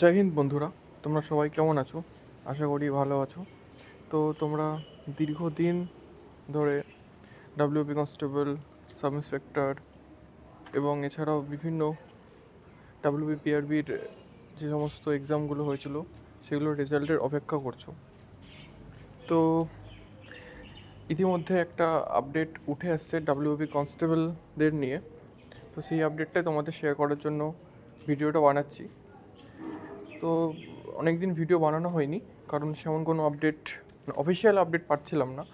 জয় হিন্দ বন্ধুরা, তোমরা সবাই কেমন আছো? আশা করি ভালো আছো। তো তোমরা দীর্ঘদিন ধরে ডাব্লিউপি কনস্টেবল, সাব ইন্সপেক্টর এবং এছাড়াও বিভিন্ন ডাব্লিউপি পিআরবির যে সমস্ত এক্সামগুলো হয়েছিল সেগুলোর রেজাল্টের অপেক্ষা করছো। তো ইতিমধ্যে একটা আপডেট উঠে আসছে ডাব্লিউপি কনস্টেবলদের নিয়ে। তো সেই আপডেটটাই তোমাদের শেয়ার করার জন্য ভিডিওটা বানাচ্ছি। তো অনেক দিন ভিডিও বানানো হয়নি, কারণ সেমন কোনো আপডেট, অফিসিয়াল আপডেট পাচ্ছিলাম না।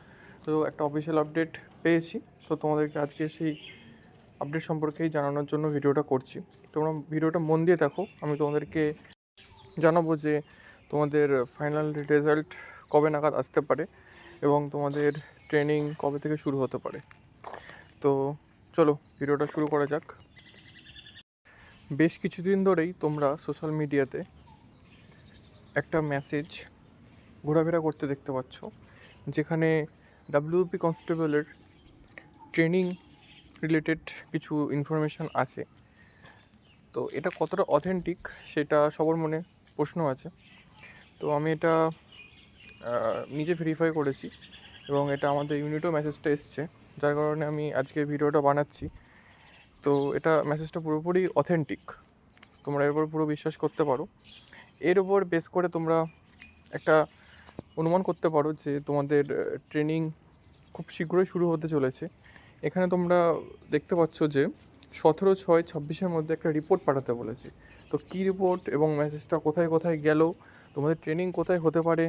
তো একটা অফিসিয়াল আপডেট পেয়েছি, তো তোমাদেরকে আজকে সেই আপডেট সম্পর্কেই জানানোর জন্য ভিডিওটা করছি। তোমরা ভিডিওটা মন দিয়ে দেখো, আমি তোমাদেরকে জানাবো যে তোমাদের ফাইনাল রেজাল্ট কবে নাগাদ আসতে পারে এবং তোমাদের ট্রেনিং কবে থেকে শুরু হতে পারে। তো চলো ভিডিওটা শুরু করা যাক। বেশ কিছুদিন ধরেই তোমরা সোশ্যাল মিডিয়াতে একটা মেসেজ ঘোরাফেরা করতে দেখতে পাচ্ছ, যেখানে ডাব্লিউপি কনস্টেবলের ট্রেনিং রিলেটেড কিছু ইনফরমেশান আছে। তো এটা কতটা অথেন্টিক সেটা সবার মনে প্রশ্ন আছে। তো আমি এটা নিজে ভেরিফাই করেছি এবং এটা আমাদের ইউনিটও মেসেজটা এসছে, যার কারণে আমি আজকে ভিডিওটা বানাচ্ছি। তো এটা মেসেজটা পুরোপুরি অথেন্টিক, তোমরা এর উপর পুরো বিশ্বাস করতে পারো। এর উপর বেস করে তোমরা একটা অনুমান করতে পারো যে তোমাদের ট্রেনিং খুব শীঘ্রই শুরু হতে চলেছে। এখানে তোমরা দেখতে পাচ্ছ যে 17/6/26 মধ্যে একটা রিপোর্ট পাঠাতে বলেছে। তো কী রিপোর্ট এবং মেসেজটা কোথায় কোথায় গেল, তোমাদের ট্রেনিং কোথায় হতে পারে,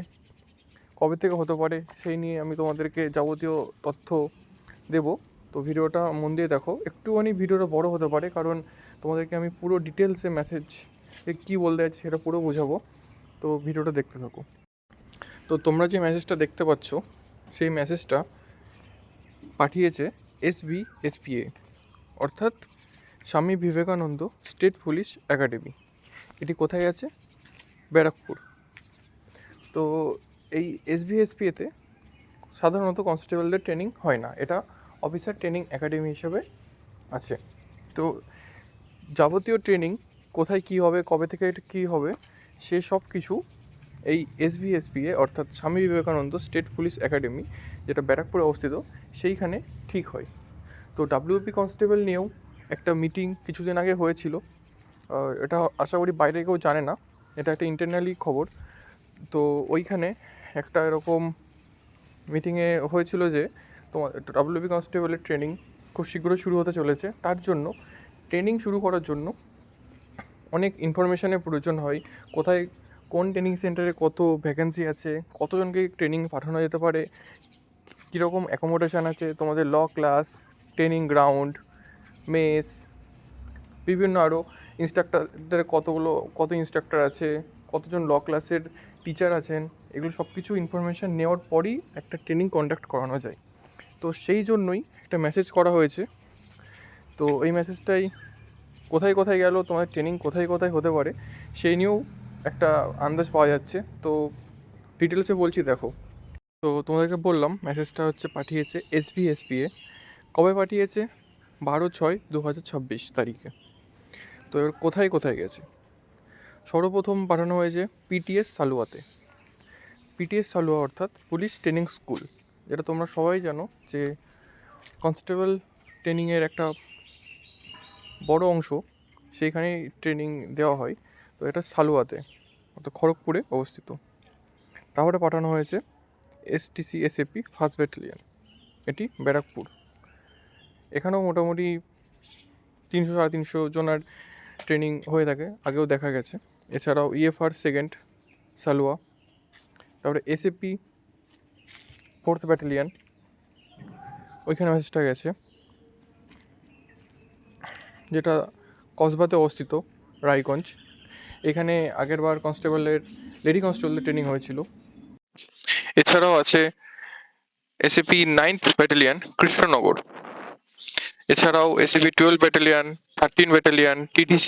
কবে থেকে হতে পারে, সেই নিয়ে আমি তোমাদেরকে যাবতীয় তথ্য দেব। তো ভিডিওটা মন দিয়ে দেখো। একটুখানি ভিডিওটা বড় হতে পারে, কারণ তোমাদেরকে আমি পুরো ডিটেলসে মেসেজ কী বলতে চাইছি সেটা পুরো বোঝাবো। তো ভিডিওটা দেখতে থাকো। তো তোমরা যে মেসেজটা দেখতে পাচ্ছ, সেই মেসেজটা পাঠিয়েছে SBSPA, অর্থাৎ Swami Vivekananda state police academy. এটি কোথায় আছে? ব্যারাকপুর। তো এই SBSPAতে সাধারণত কনস্টেবলদের ট্রেনিং হয় না, এটা অফিসার ট্রেনিং একাডেমি হিসেবে আছে। তো যাবতীয় ট্রেনিং কোথায় কী হবে, কবে থেকে এটা কী হবে, সে সব কিছু এই SBSPA অর্থাৎ Swami Vivekananda state police academy, যেটা ব্যারাকপুরে অবস্থিত, সেইখানে ঠিক হয়। তো ডাব্লিউপি কনস্টেবল নিয়েও একটা মিটিং কিছুদিন আগে হয়েছিল। এটা আশা করি বাইরে কেউ জানে না, এটা একটা ইন্টারনালি খবর। তো ওইখানে একটা এরকম মিটিংয়ে হয়েছিল যে তোমার ডাব্লিউপি কনস্টেবলের ট্রেনিং খুব শীঘ্রই শুরু হতে চলেছে। তার জন্য ট্রেনিং শুরু করার জন্য অনেক ইনফরমেশানের প্রয়োজন হয়। কোথায় কোন ট্রেনিং সেন্টারে কত ভ্যাকেন্সি আছে, কতজনকে ট্রেনিং পাঠানো যেতে পারে, কীরকম অ্যাকোমোডেশান আছে, তোমাদের ল ক্লাস, ট্রেনিং গ্রাউন্ড, মেস, বিভিন্ন আরও ইনস্ট্রাক্টরদের কত ইনস্ট্রাক্টর আছে, কতজন ল ক্লাসের টিচার আছেন, এগুলো সব কিছু ইনফরমেশান নেওয়ার পরই একটা ট্রেনিং কন্ডাক্ট করানো যায়। তো সেই জন্যই একটা মেসেজ করা হয়েছে। তো এই মেসেজটাই কোথায় কোথায় গেল, তোমার ট্রেনিং কোথায় কোথায় হতে পারে, সেই নিয়েও একটা আন্দাজ পাওয়া যাচ্ছে। তো ডিটেলসে বলছি, দেখো। তো তোমাদেরকে বললাম মেসেজটা পাঠিয়েছে SBSPA। কবে পাঠিয়েছে? 12/6/2026 তারিখে। তো এবার কোথায় কোথায় গেছে? সর্বপ্রথম পাঠানো হয়েছে PTS সালুয়াতে। PTS সালুয়া অর্থাৎ পুলিশ ট্রেনিং স্কুল, যেটা তোমরা সবাই জানো যে কনস্টেবল ট্রেনিংয়ের একটা বড় অংশ সেইখানেই ট্রেনিং দেওয়া হয়। তো এটা সালুয়াতে অর্থাৎ খড়গপুরে অবস্থিত। তারপরে পাঠানো হয়েছে STCSAP ফার্স্ট ব্যাটালিয়ন, এটি ব্যারাকপুর। এখানেও মোটামুটি 300-350 জনের ট্রেনিং হয়ে থাকে, আগেও দেখা গেছে। এছাড়াও EFR সেকেন্ড সালুয়া, তারপরে SAP ফোর্থ ব্যাটালিয়ন, ওইখানে মেসেজটা গেছে, যেটা কসবাতে অবস্থিত, রায়গঞ্জ। এখানে আগেরবার লেডি কনস্টেবলের ট্রেনিং হয়েছিল। এছাড়াও আছে SAP 9th ব্যাটালিয়ন কৃষ্ণনগর। এছাড়াও SAP 12 battalion, 13 battalion, TTC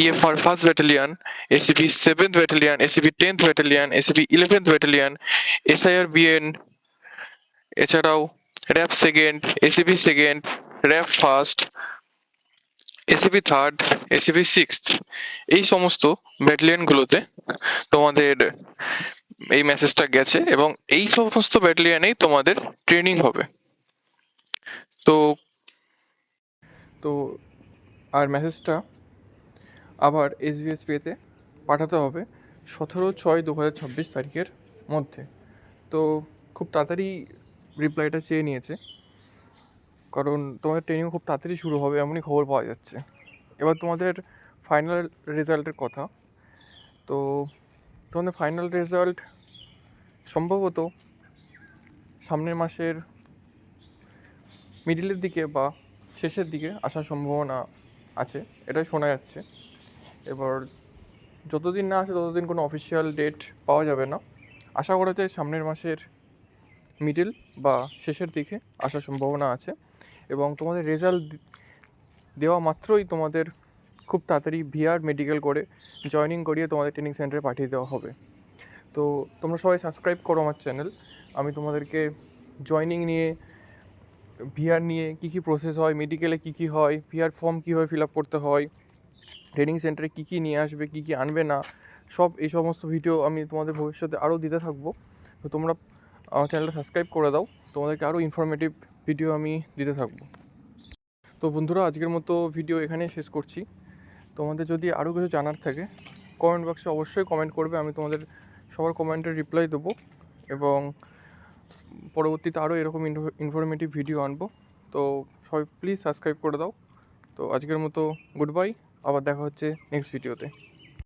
EFR first battalion, SAP 7th battalion, SAP 10th battalion, SAP 11th battalion, SIR BN, এছাড়াও RAB second, SAP second, RAB first, ACP third, ACP sixth, এই সমস্ত ব্যাটালিয়নগুলোতে তোমাদের এই মেসেজটা গেছে এবং এই সমস্ত ব্যাটালিয়নেই তোমাদের ট্রেনিং হবে। তো তো আর মেসেজটা আবার এসবিএসপিতে পাঠাতে হবে 17/6/2026 তারিখের মধ্যে। তো খুব তাড়াতাড়ি রিপ্লাইটা চেয়ে নিয়েছে, কারণ তোমাদের ট্রেনিং খুব তাড়াতাড়ি শুরু হবে এমনই খবর পাওয়া যাচ্ছে। এবার তোমাদের ফাইনাল রেজাল্টের কথা। তো তোমাদের ফাইনাল রেজাল্ট সম্ভবত সামনের মাসের মিডিলের দিকে বা শেষের দিকে আসার সম্ভাবনা আছে, এটাই শোনা যাচ্ছে। এবার যতদিন না আসে ততদিন কোনো অফিসিয়াল ডেট পাওয়া যাবে না। আশা করা যায় সামনের মাসের মিডিল বা শেষের দিকে আসার সম্ভাবনা আছে। এবং তোমাদের রেজাল্ট দেওয়া মাত্রই তোমাদের খুব তাড়াতাড়ি ভিআর মেডিকেল করে জয়েনিং করিয়ে তোমাদের ট্রেনিং সেন্টারে পাঠিয়ে দেওয়া হবে। তো তোমরা সবাই সাবস্ক্রাইব করো আমার চ্যানেল। আমি তোমাদেরকে জয়েনিং নিয়ে, ভিআর নিয়ে কী কী প্রসেস হয়, মেডিকেলে কী কী হয়, ভিআর ফর্ম কীভাবে ফিল আপ করতে হয়, ট্রেনিং সেন্টারে কী কী নিয়ে আসবে, কী কী আনবে না, সব এই সমস্ত ভিডিও আমি তোমাদের ভবিষ্যতে আরও দিতে থাকবো। তো তোমরা আমার চ্যানেলটা সাবস্ক্রাইব করে দাও, তোমাদেরকে আরও ইনফরমেটিভ ভিডিও আমি দিতে থাকবো। তো বন্ধুরা, আজকের মতো ভিডিও এখানেই শেষ করছি। তোমাদের যদি আরও কিছু জানার থাকে কমেন্ট বক্সে অবশ্যই কমেন্ট করবে, আমি তোমাদের সবার কমেন্টের রিপ্লাই দেবো এবং পরবর্তীতে আরও এরকম ইনফরমেটিভ ভিডিও আনবো। তো সবাই প্লিজ সাবস্ক্রাইব করে দাও। তো আজকের মতো গুড বাই, আবার দেখা হচ্ছে নেক্সট ভিডিওতে।